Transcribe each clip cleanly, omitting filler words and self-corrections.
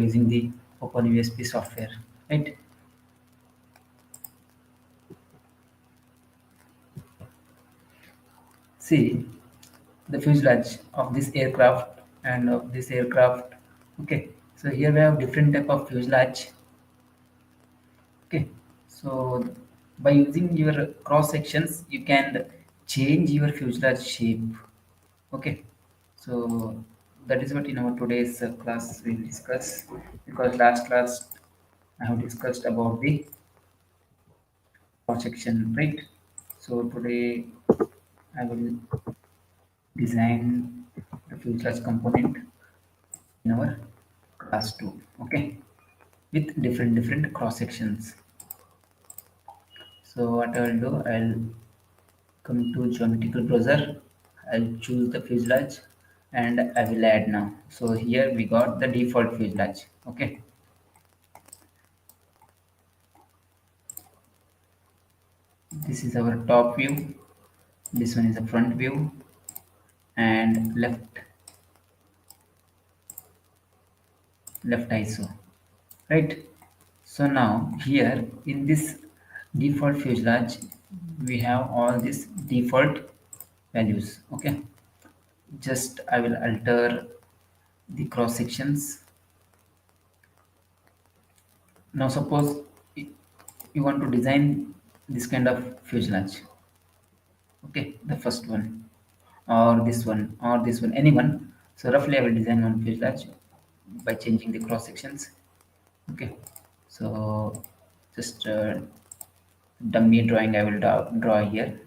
using the open VSP software, right? See the fuselage of this aircraft and of this aircraft. Okay, so here we have different type of fuselage. Okay, so by using your cross sections, you can change your fuselage shape. Okay, so that is what in our today's class we will discuss, because last class I have discussed about the cross section, right? So today I will design the fuselage component in our class 2. Okay, with different cross sections. So what I will do, I'll come to geometrical browser. I'll choose the fuselage and I will add now. So here we got the default fuselage. Okay, this is our top view. This one is the front view and left ISO. Right. So now here in this default fuselage, we have all these default values. Okay. Just I will alter the cross sections. Now suppose you want to design this kind of fuselage. Okay, the first one or this one or this one, anyone. So roughly I will design one fuselage by changing the cross sections. Okay, so just dummy drawing I will draw here.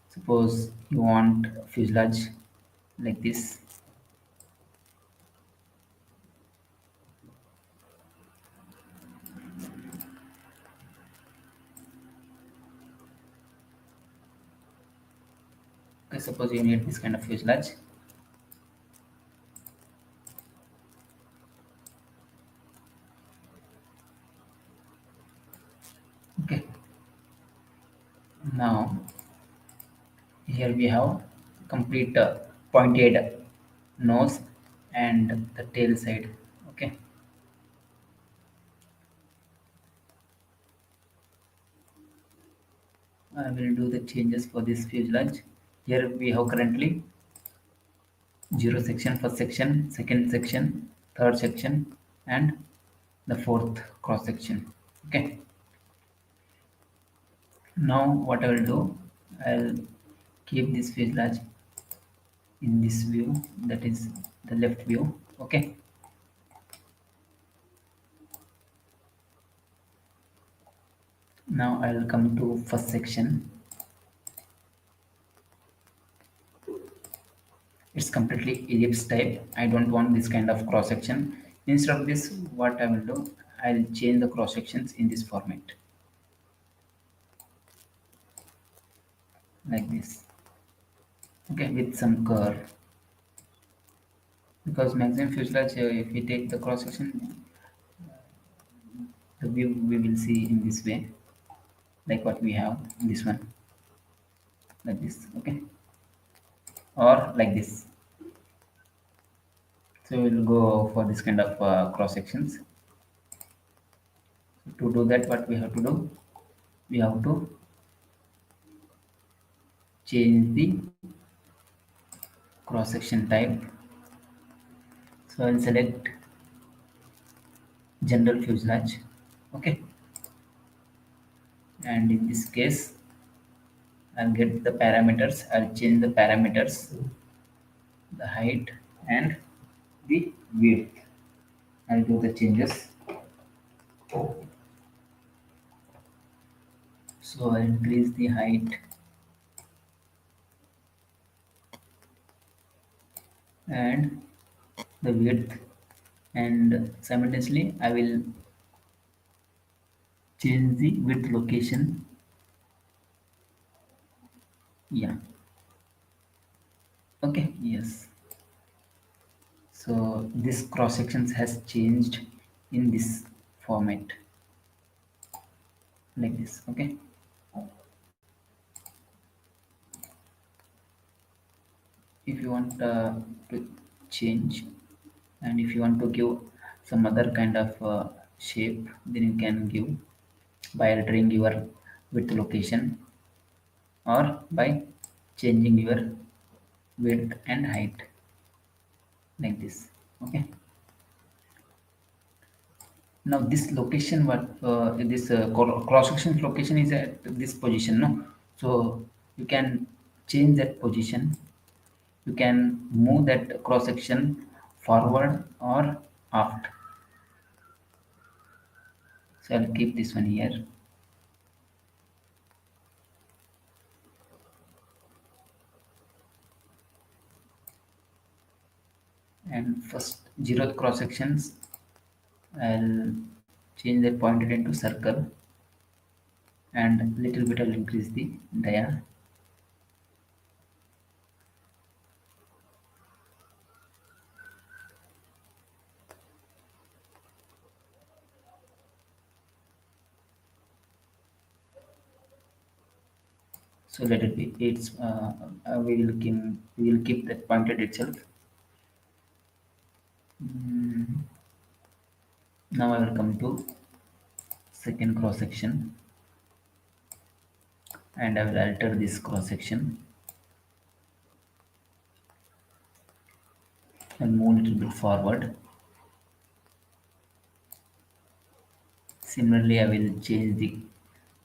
Suppose you want fuselage like this. Okay, suppose you need this kind of fuselage. Okay, now here we have complete pointed nose and the tail side. Okay, I will do the changes for this fuselage. Here we have currently zero section, first section, second section, third section, and the fourth cross section. Okay. Now what I will do, I'll keep this fuselage in this view, that is the left view. Okay. Now I'll come to first section. It's completely ellipse type. I don't want this kind of cross section. Instead of this, what I will do, I'll change the cross sections in this format like this. Okay, with some curve, because maximum fuselage, if we take the cross section, the view we will see in this way, like what we have in this one, like this. Okay, or like this. So we will go for this kind of cross sections. To do that, what we have to do, we have to change the cross section type. So I'll select general fuselage. Okay, and in this case I'll get the parameters. I'll change the parameters, the height and the width. I'll do the changes. So I increase the height and the width, and simultaneously I will change the width location. Yeah. Okay. Yes. So this cross sections has changed in this format like this. Okay. If you want to change And if you want to give some other kind of shape, then you can give by altering your width location or by changing your width and height like this. Okay, now this location, what this cross section location is at this position, no? So you can change that position, you can move that cross section forward or aft. So I'll keep this one here, and first zeroth cross sections I'll change that pointed into circle, and little bit I'll increase the dia. So let it be. It's we will keep that pointed itself. Mm, Now I will come to second cross section, and I will alter this cross section and move a little bit forward. Similarly, I will change the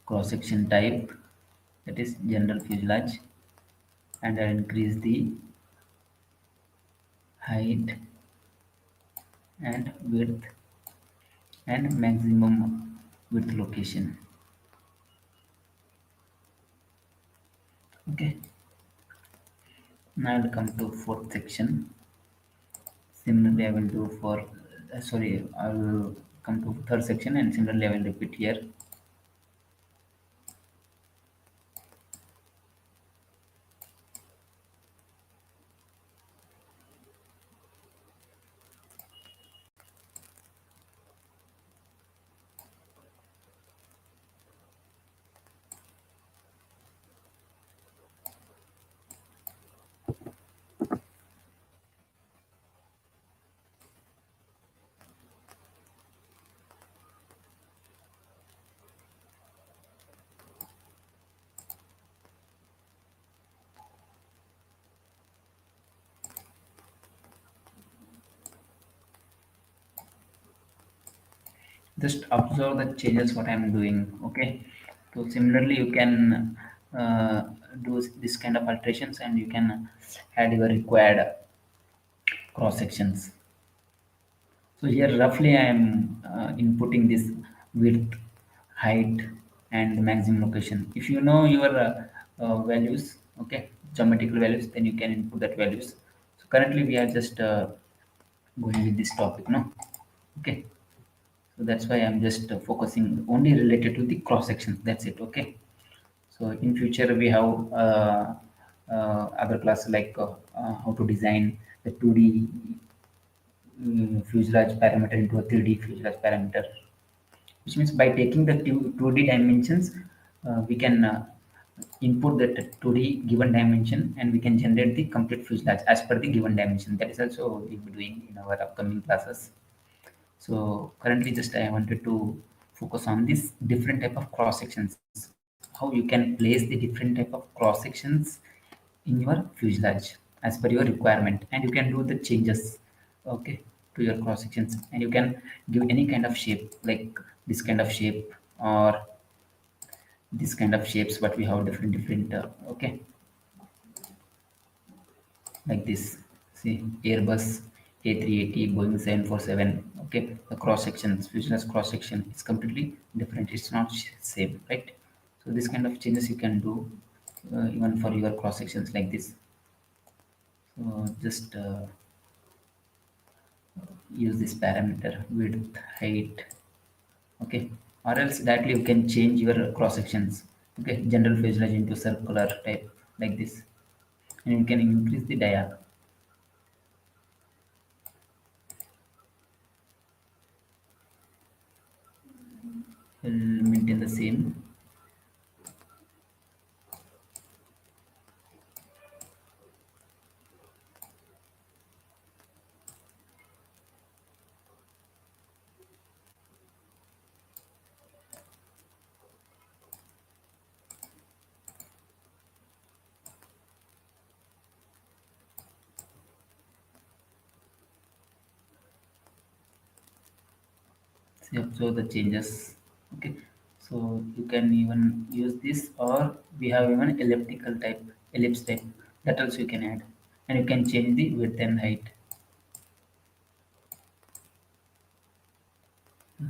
cross section type, that is general fuselage, and I will increase the height and width and maximum width location. Okay, now I will come to fourth section. Similarly, I will do for sorry, I will come to third section, and similarly I will repeat here. Just observe the changes what I am doing. Okay, so similarly you can do this kind of alterations, and you can add your required cross sections. So here roughly I am inputting this width, height and maximum location. If you know your values, okay, geometrical values, then you can input that values. So currently we are just going with this topic, no? Okay, so that's why I'm just focusing only related to the cross sections, that's it. Okay, so in future we have other classes like how to design the 2D fuselage parameter into a 3D fuselage parameter, which means by taking the 2D dimensions, we can input that 2D given dimension, and we can generate the complete fuselage as per the given dimension. That is also we'll be doing in our upcoming classes. So currently just I wanted to focus on this different type of cross sections, how you can place the different type of cross sections in your fuselage as per your requirement, and you can do the changes, okay, to your cross sections, and you can give any kind of shape like this kind of shape or this kind of shapes, but we have different okay, like this. See, Airbus A380, Boeing 747, okay, the cross sections, fuselage cross section is completely different, it's not same, right? So this kind of changes you can do even for your cross sections like this. So just use this parameter width, height, okay, or else directly you can change your cross sections, okay, general fuselage into circular type like this, and you can increase the dia. Will maintain the same. See, observe the changes. Okay, so you can even use this, or we have even elliptical type, ellipse type, that also you can add, and you can change the width and height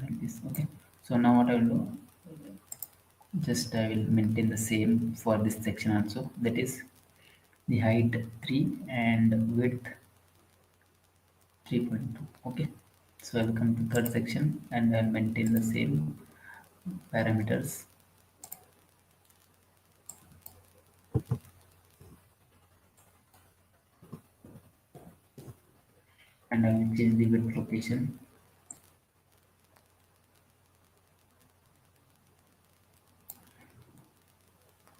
like this. Okay, so now what I will do, just I will maintain the same for this section also, that is the height 3 and width 3.2. Okay, so I'll come to third section and I'll maintain the same parameters, and I will change the width location.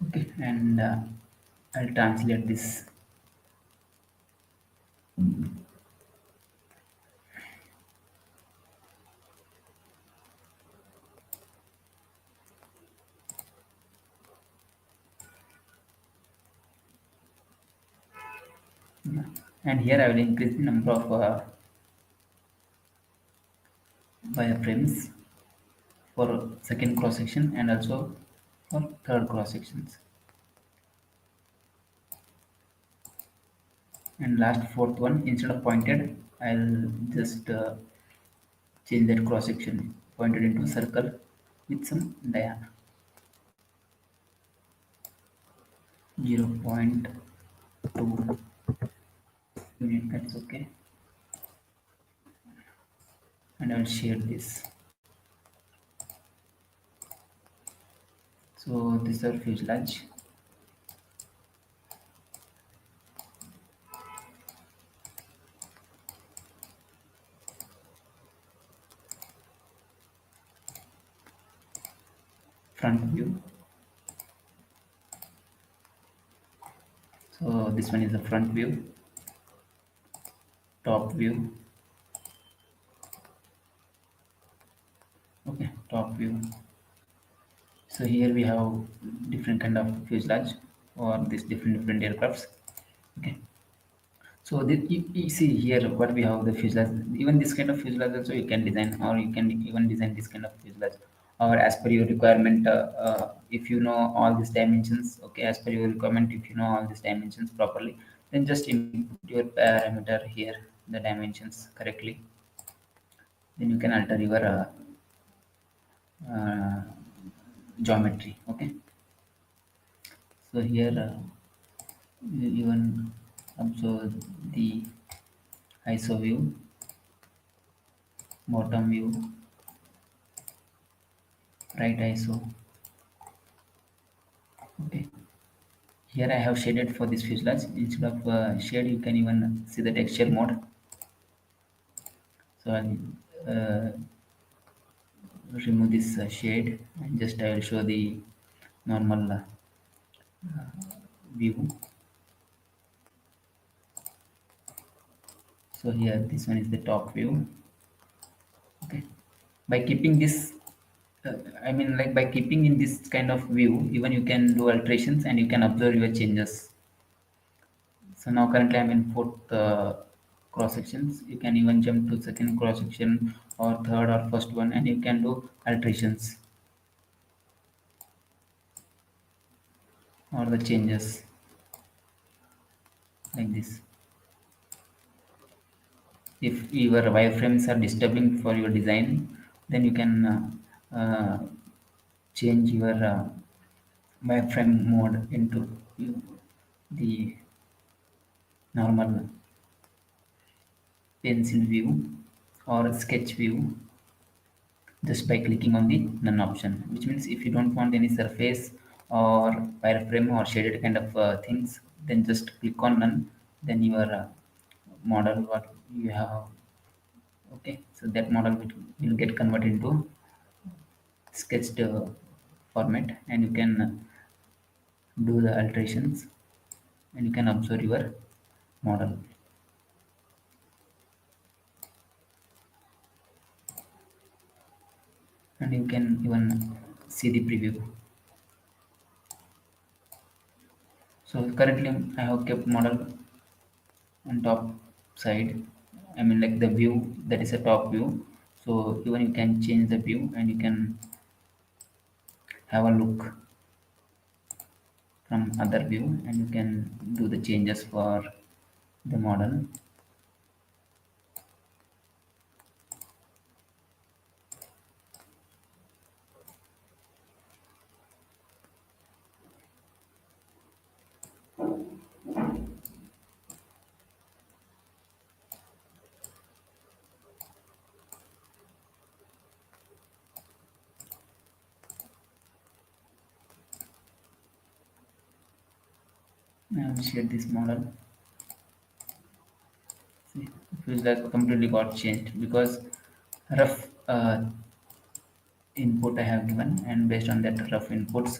Okay, and I'll translate this. Yeah. And here I will increase the number of wireframes for second cross section and also for third cross sections. And last fourth one, instead of pointed, I'll just change that cross section pointed into circle with some dia 0.2 unit. That's okay. And I'll share this. So this is our fuselage. Front view. So this one is the front view, top view. Okay, top view. So here we have different kind of fuselage or this different aircrafts. Okay, so you see here what we have the fuselage. Even this kind of fuselage also you can design, or you can even design this kind of fuselage, or as per your requirement. If you know all these dimensions, okay, as per your requirement, if you know all these dimensions properly, then just input your parameter here, the dimensions correctly. Then you can alter your uh, geometry. Okay, so here you even observe the ISO view, bottom view, right ISO. Okay, here I have shaded for this fuselage. Instead of shade, you can even see the texture mode. So I'll remove this shade and just I will show the normal view. So here this one is the top view. Okay, by keeping this I mean, like by keeping in this kind of view, even you can do alterations and you can observe your changes. So now currently I'm in fourth cross sections. You can even jump to second cross section or third or first one, and you can do alterations or the changes like this. If your wireframes are disturbing for your design, then you can change your wireframe mode into the normal pencil view or sketch view just by clicking on the none option, which means if you don't want any surface or wireframe or shaded kind of things, then just click on none, then your model what you have, okay, so that model will get converted into sketched format, and you can do the alterations and you can observe your model, and you can even see the preview. So currently I have kept model on top side, I mean like the view that is a top view. So even you can change the view and you can have a look from other view, and you can do the changes for the model. I will share this model. See, feels like completely got changed because rough input I have given, and based on that rough inputs,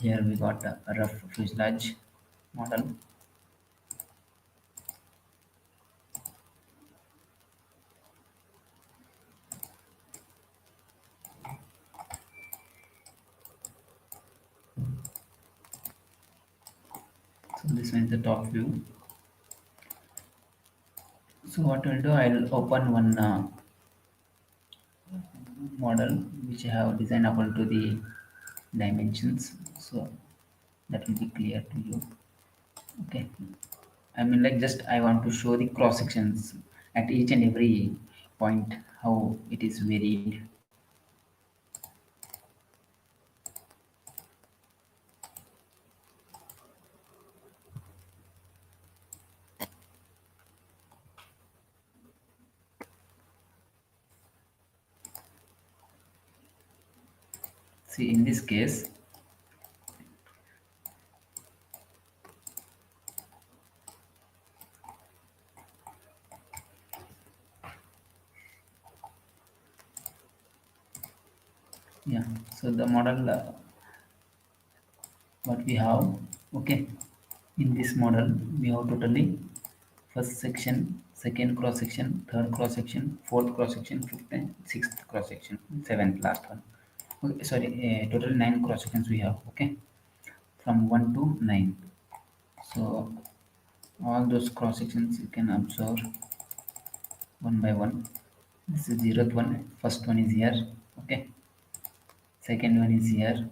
here we got a rough fuselage model. So this one is the top view. So what I'll do, I'll open one model which I have designed according to the dimensions, so that will be clear to you. Okay, I mean, like, just I want to show the cross sections at each and every point, how it is varied. See, in this case, yeah, so the model what we have, okay, in this model we have totally first section, second cross section, third cross section, fourth cross section, fifth and sixth cross section, seventh last one. Okay, sorry, total 9 cross sections we have. Okay, from 1 to 9. So all those cross sections you can observe one by one. This is zeroth one. First one is here. Okay, second one is here,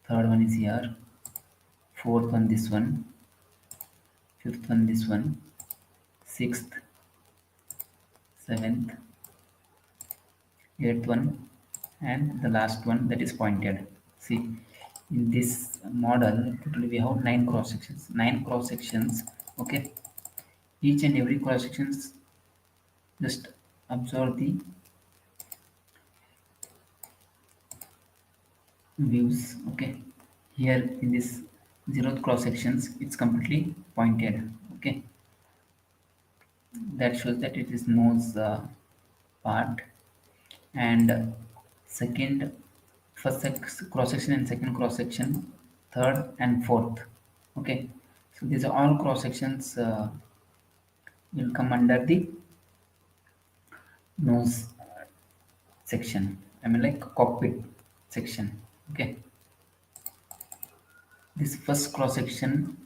third one is here, fourth one this one, fifth one this one, sixth, seventh, eighth one, and the last one that is pointed. See, in this model totally we have 9 cross sections. 9 cross sections. Okay, each and every cross sections, just observe the views. Okay, here in this zeroth cross sections it's completely pointed. Okay, that shows that it is nose part. And second, cross section and second cross section, third and fourth. Okay, so these are all cross sections will come under the nose section, I mean, like, cockpit section. Okay, this first cross section,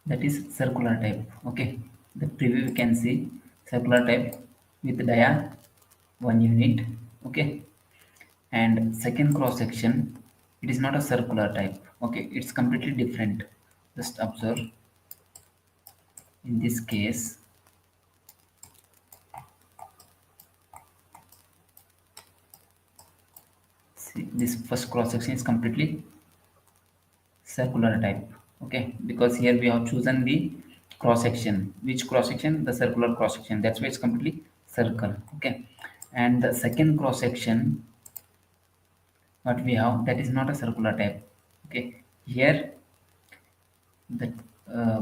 that is circular type. Okay, the preview you can see circular type with dia 1 unit. Okay, and second cross section, it is not a circular type. Okay, it's completely different. Just observe. In this case, see, this first cross section is completely circular type. Okay, because here we have chosen the cross section. Which cross section? The circular cross section. That's why it's completely circle. Okay, and the second cross section what we have, that is not a circular type. Okay, here the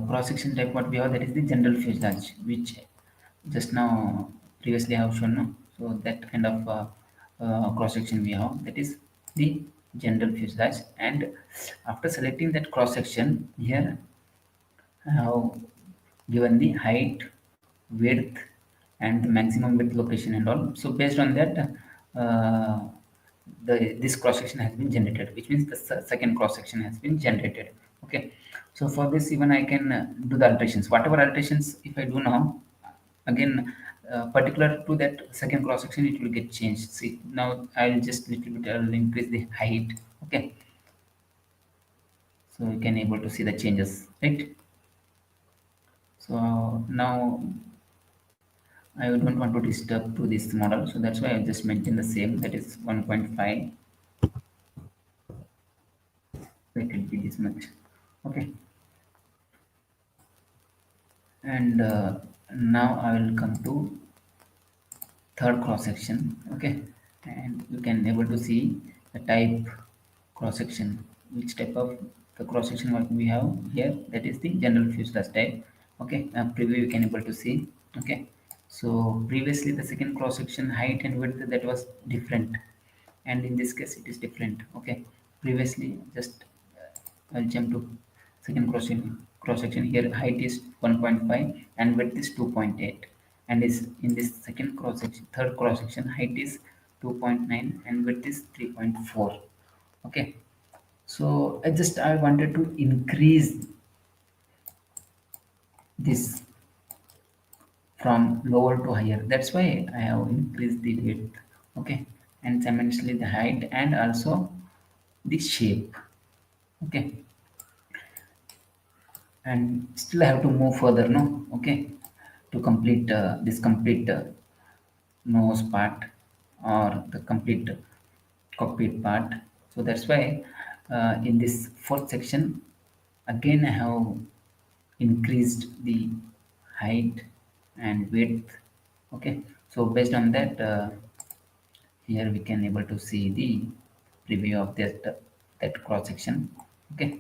cross section type what we have, that is the general fuselage, which just now previously I have shown. No? So that kind of cross section we have, that is the general fuselage. And after selecting that cross section, here I have given the height, width, and the maximum width location and all. So based on that, this cross section has been generated, which means the second cross section has been generated. Okay, So for this, even I can do the alterations. Whatever alterations, if I do now, again, particular to that second cross section, it will get changed. See, now I'll just little bit, I'll increase the height. Okay, so you can able to see the changes, right? So now I don't want to disturb to this model, so that's why I just maintain the same. That is 1.5. Let it be this much. Okay, and now I will come to third cross section. Okay, and you can able to see the type cross section, which type of the cross section what we have here, that is the general fuselage type. Okay, preview you can able to see. Okay, so previously the second cross section height and width that was different, and in this case it is different. Okay, previously just I'll jump to second cross section. Here height is 1.5 and width is 2.8, and is in this second cross section, third cross section, height is 2.9 and width is 3.4. Okay, so I wanted to increase this from lower to higher. That's why I have increased the width. Okay, and simultaneously the height and also the shape. Okay, and still I have to move further. No, okay, to complete this complete nose part or the complete cockpit part. So that's why in this fourth section, again I have increased the height and width. Okay, so based on that, here we can able to see the preview of that cross section. Okay,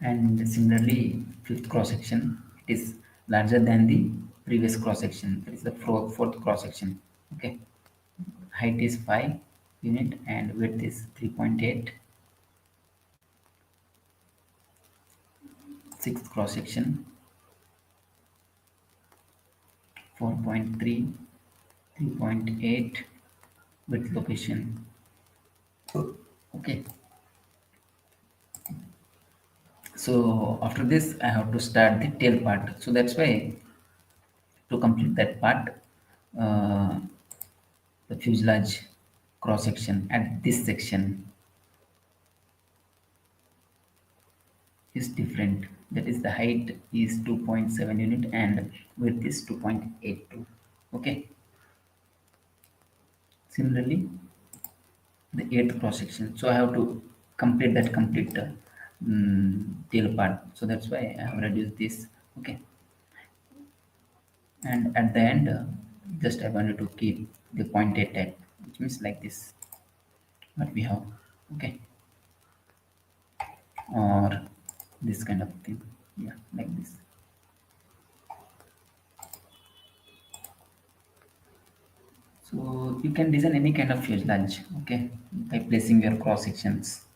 and similarly fifth cross section, it is larger than the previous cross section, that is the fourth cross section. Okay, height is 5 unit and width is 3.8. Sixth cross section 4.3, 3.8 width location. Okay, so after this I have to start the tail part. So that's why to complete that part, uh, the fuselage cross section at this section is different. That is the height is 2.7 unit and width is 2.82. Okay, similarly the eighth cross section. So I have to complete that complete tail part. So that's why I have reduced this. Okay, and at the end, just I wanted to keep the pointed type, which means like this. What we have, okay, or this kind of thing. Yeah, like this. So you can design any kind of fuselage, okay, by placing your cross sections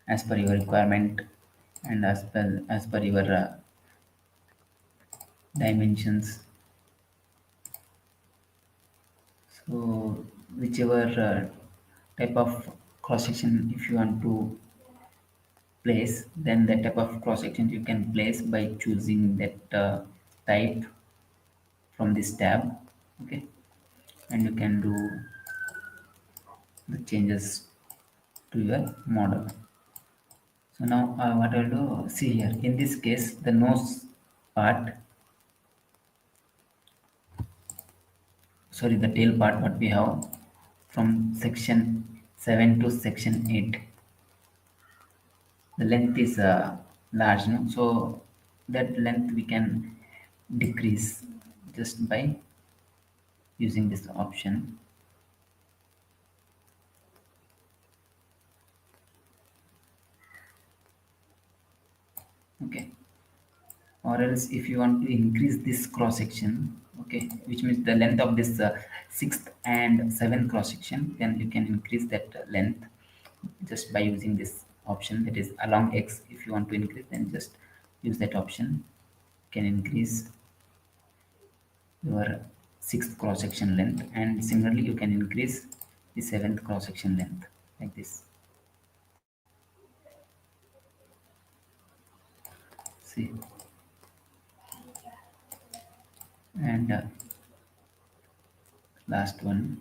as per your requirement and as per your dimensions. So whichever type of cross section if you want to place, then the type of cross section you can place by choosing that type from this tab. Okay, and you can do the changes to your model. So now what I'll do, see here in this case the nose part, sorry, the tail part what we have from section 7 to section 8, the length is large, no? So that length we can decrease just by using this option. Okay, or else if you want to increase this cross section, okay, which means the length of this sixth and seventh cross section, then you can increase that length just by using this option, that is along X. If you want to increase, then just use that option. You can increase your sixth cross section length, and similarly you can increase the seventh cross section length like this. see, and last one.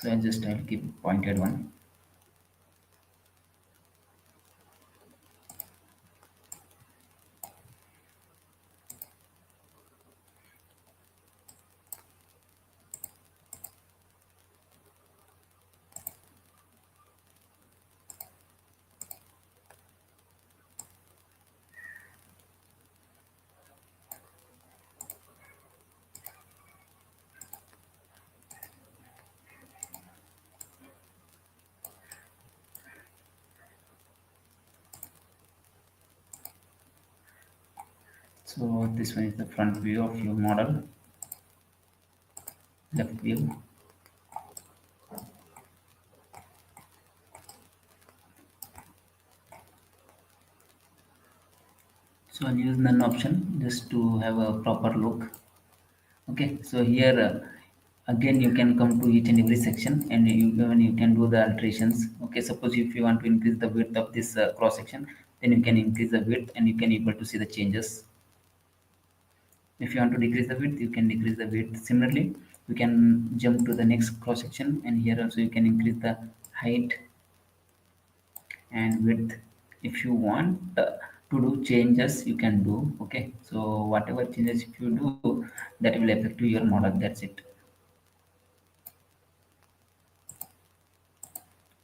So I'll keep pointed one. So this one is the front view of your model, left view. So I'll use none option just to have a proper look. Okay, so here again you can come to each and every section and you can do the alterations. Okay, suppose if you want to increase the width of this cross section, then you can increase the width and you can able to see the changes. If you want to decrease the width, you can decrease the width. Similarly, you can jump to the next cross section and here also you can increase the height and width. If you want to do changes, you can do. Okay, so whatever changes if you do, that will affect to your model. That's it.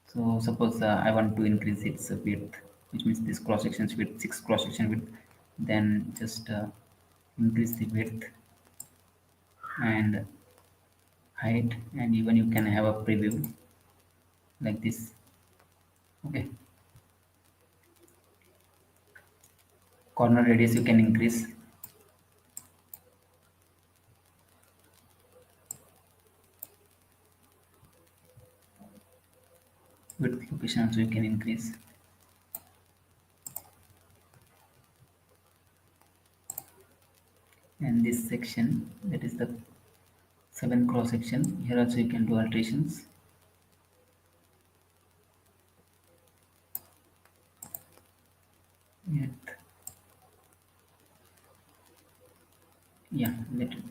So suppose I want to increase its width, which means this cross section's width, 6 cross section width, then just increase the width and height, and even you can have a preview like this. Okay, corner radius you can increase, width location also you can increase, and this section, that is the 7 cross section, here also you can do alterations. Width, yeah, let it be.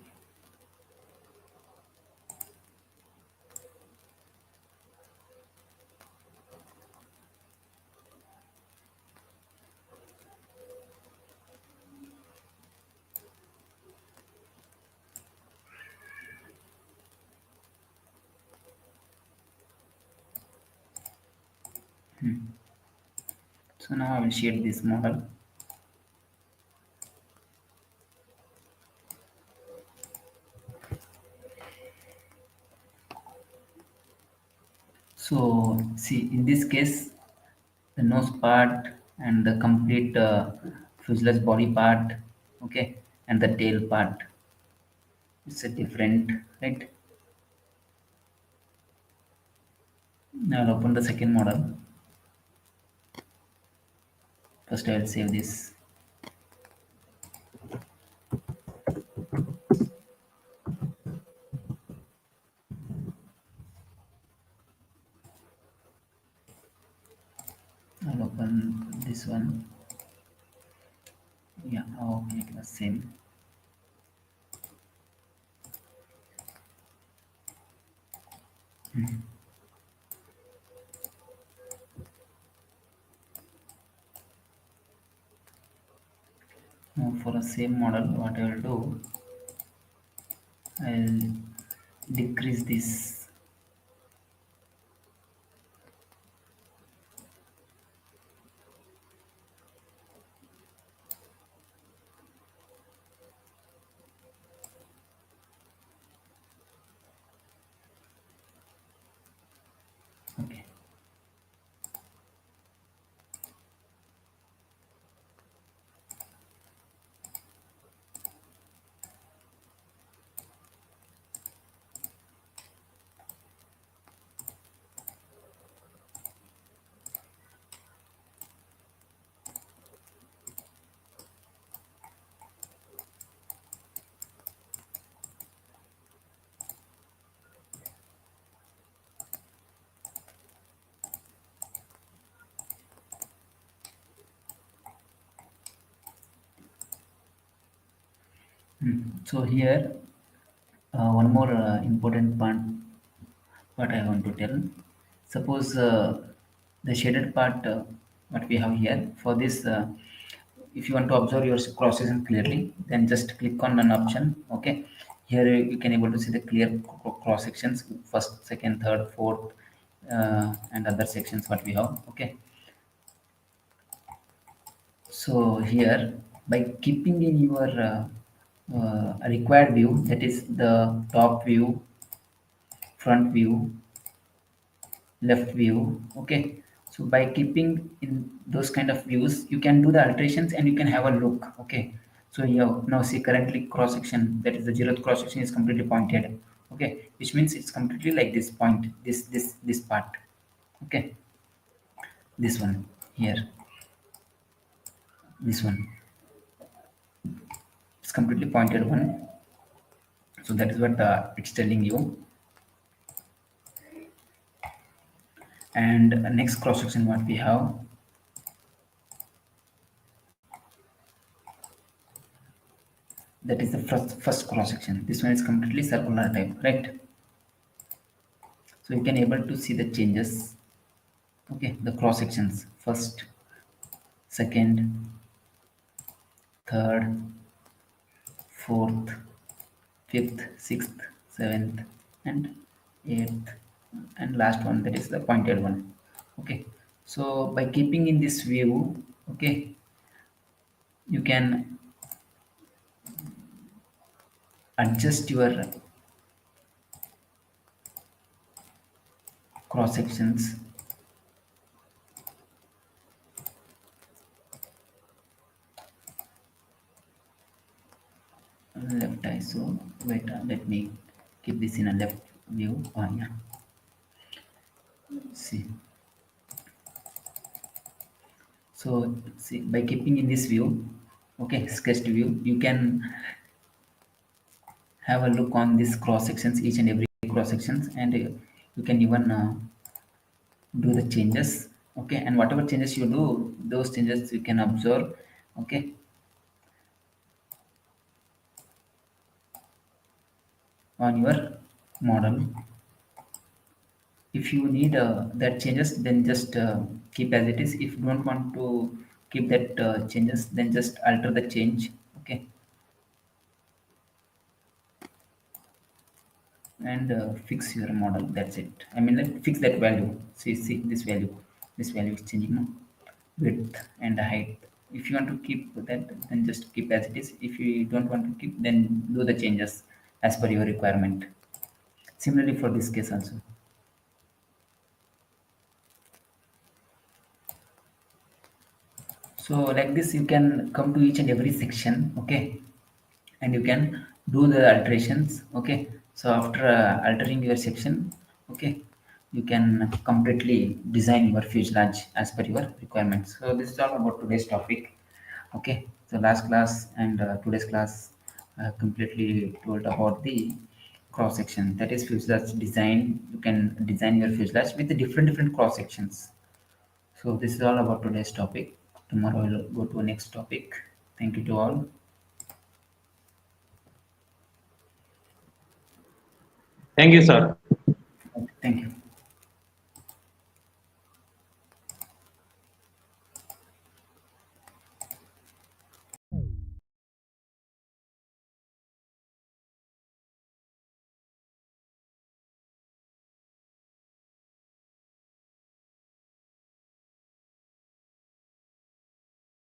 So now I will shade this model. So see, in this case, the nose part and the complete fuselage body part, okay, and the tail part, it's a different, right? Now I'll open the second model. First I will save this. I'll open this one. Yeah, okay, it was same. Now for the same model, what I will do, I'll decrease this. So here, one more important part what I want to tell. Suppose the shaded part what we have here for this, if you want to observe your cross section clearly, then just click on an option. Okay, here you can able to see the clear cross sections, first, second, third, fourth, and other sections what we have. Okay, so here by keeping in your required view, that is the top view, front view, left view. Okay, so by keeping in those kind of views, you can do the alterations and you can have a look. Okay, so you now see currently cross section, that is the zeroth cross section is completely pointed. Okay, which means it's completely like this point, this part. Okay, this one here, this one, it's completely pointed one. So that is what it's telling you. And next cross section what we have, that is the first cross section. This one is completely circular type, right? So you can able to see the changes. Okay, the cross sections, first, second, third, fourth, fifth, sixth, seventh, and eighth, and last one, that is the pointed one. Okay, so by keeping in this view, okay, you can adjust your cross sections. Left eye, so wait, let me keep this in a left view. Yeah, see, so see, by keeping in this view, okay, sketched view, you can have a look on these cross sections, each and every cross sections, and you can even do the changes. Okay, and whatever changes you do, those changes you can observe. Okay, on your model. If you need that changes, then just keep as it is. If you don't want to keep that changes, then just alter the change. Okay, and fix your model, that's it. I mean, like, fix that value. See this value is changing now, width and height. If you want to keep that, then just keep as it is. If you don't want to keep, then do the changes as per your requirement. Similarly for this case also. So like this, you can come to each and every section. Okay, and you can do the alterations. Okay, so after altering your section, okay, you can completely design your fuselage as per your requirements. So this is all about today's topic. Okay, so last class and today's class completely told about the cross section, that is fuselage design. You can design your fuselage with the different cross sections. So this is all about today's topic. Tomorrow we'll go to next topic. Thank you to all. Thank you, sir.